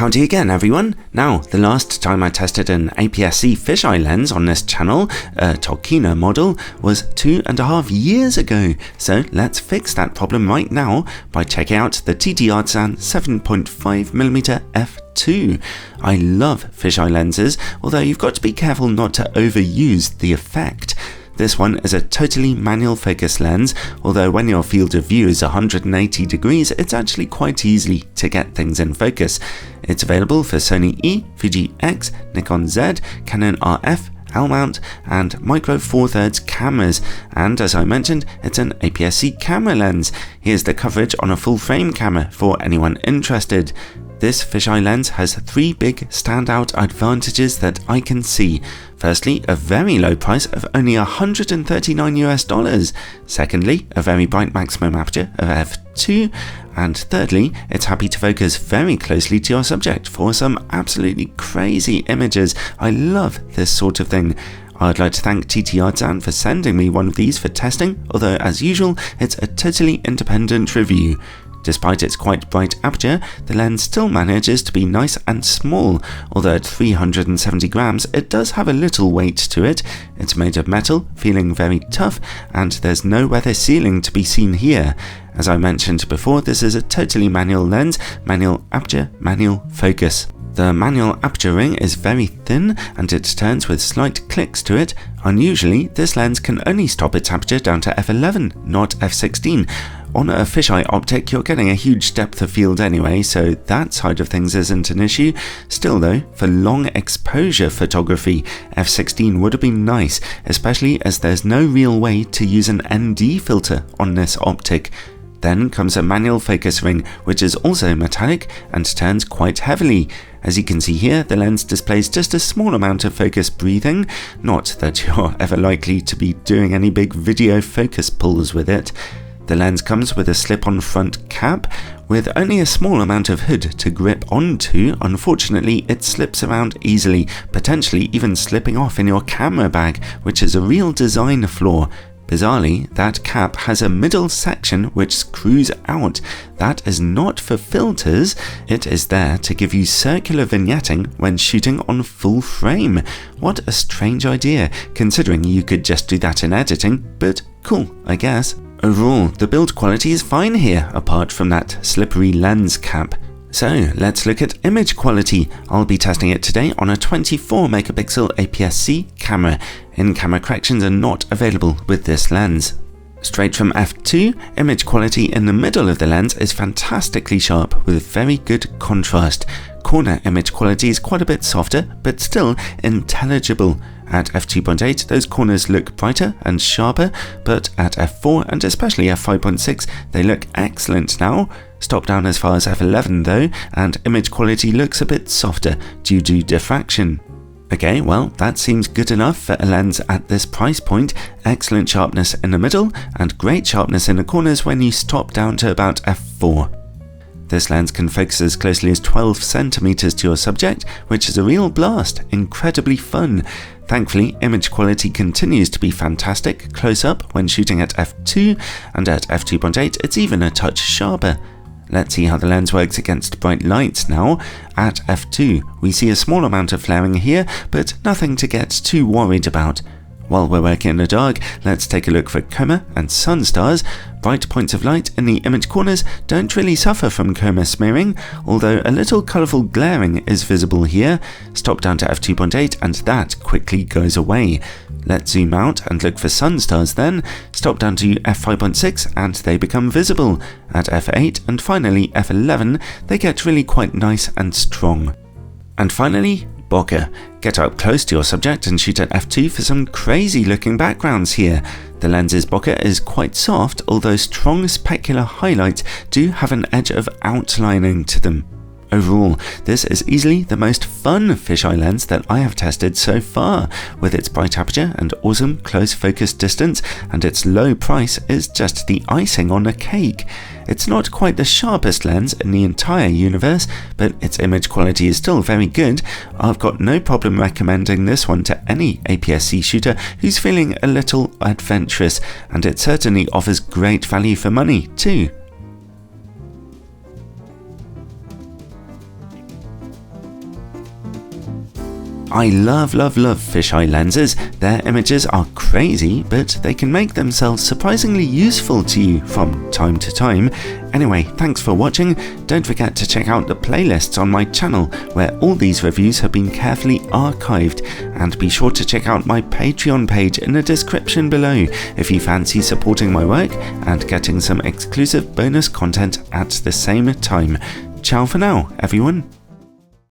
Howdy again everyone. Now, the last time I tested an APS-C fisheye lens on this channel, a Tolkien model, was 2.5 years ago. So let's fix that problem right now by checking out the TTArtisans 7.5mm f2. I love fisheye lenses, although you've got to be careful not to overuse the effect. This one is a totally manual focus lens, although when your field of view is 180 degrees, it's actually quite easy to get things in focus. It's available for Sony E, Fuji X, Nikon Z, Canon RF, L-mount and micro four thirds cameras, and as I mentioned, it's an APS-C camera lens. Here's the coverage on a full frame camera for anyone interested. This fisheye lens has 3 big standout advantages that I can see. Firstly, a very low price of only $139 US. Secondly, a very bright maximum aperture of f2. And thirdly, it's happy to focus very closely to your subject for some absolutely crazy images. I love this sort of thing. I'd like to thank TTArtisans for sending me one of these for testing, although as usual, it's a totally independent review. Despite its quite bright aperture, the lens still manages to be nice and small, although at 370 grams it does have a little weight to it. It's made of metal, feeling very tough, and there's no weather sealing to be seen here. As I mentioned before, this is a totally manual lens, manual aperture, manual focus. The manual aperture ring is very thin and it turns with slight clicks to it. Unusually, this lens can only stop its aperture down to f11, not f16. On a fisheye optic, you're getting a huge depth of field anyway, so that side of things isn't an issue. Still though, for long exposure photography, f16 would have been nice, especially as there's no real way to use an ND filter on this optic. Then comes a manual focus ring, which is also metallic and turns quite heavily. As you can see here, the lens displays just a small amount of focus breathing, not that you're ever likely to be doing any big video focus pulls with it. The lens comes with a slip-on front cap, with only a small amount of hood to grip onto. Unfortunately, it slips around easily, potentially even slipping off in your camera bag, which is a real design flaw. Bizarrely, that cap has a middle section which screws out. That is not for filters, it is there to give you circular vignetting when shooting on full frame. What a strange idea, considering you could just do that in editing, but cool, I guess. Overall, the build quality is fine here, apart from that slippery lens cap. So let's look at image quality. I'll be testing it today on a 24 megapixel APS-C camera. In-camera corrections are not available with this lens. Straight from f2, image quality in the middle of the lens is fantastically sharp with very good contrast. Corner image quality is quite a bit softer, but still intelligible. At f2.8, those corners look brighter and sharper, but at f4 and especially f5.6, they look excellent now. Stop down as far as f11 though, and image quality looks a bit softer due to diffraction. Okay, well, that seems good enough for a lens at this price point. Excellent sharpness in the middle, and great sharpness in the corners when you stop down to about f4. This lens can focus as closely as 12 centimeters to your subject, which is a real blast, incredibly fun. Thankfully, image quality continues to be fantastic close up when shooting at f2, and at f2.8 it's even a touch sharper. Let's see how the lens works against bright lights now. At f2, we see a small amount of flaring here, but nothing to get too worried about. While we're working in the dark, let's take a look for coma and sun stars. Bright points of light in the image corners don't really suffer from coma smearing, although a little colourful glaring is visible here. Stop down to f2.8 and that quickly goes away. Let's zoom out and look for sun stars then. Stop down to f5.6 and they become visible. At f8 and finally f11, they get really quite nice and strong. And finally, bokeh. Get up close to your subject and shoot at f2 for some crazy looking backgrounds here. The lens's bokeh is quite soft, although strong specular highlights do have an edge of outlining to them. Overall, this is easily the most fun fisheye lens that I have tested so far. With its bright aperture and awesome close focus distance, and its low price is just the icing on the cake. It's not quite the sharpest lens in the entire universe, but its image quality is still very good. I've got no problem recommending this one to any APS-C shooter who's feeling a little adventurous, and it certainly offers great value for money too. I love fisheye lenses. Their images are crazy, but they can make themselves surprisingly useful to you from time to time. Anyway, thanks for watching. Don't forget to check out the playlists on my channel where all these reviews have been carefully archived, and be sure to check out my Patreon page in the description below if you fancy supporting my work and getting some exclusive bonus content at the same time. Ciao for now, everyone.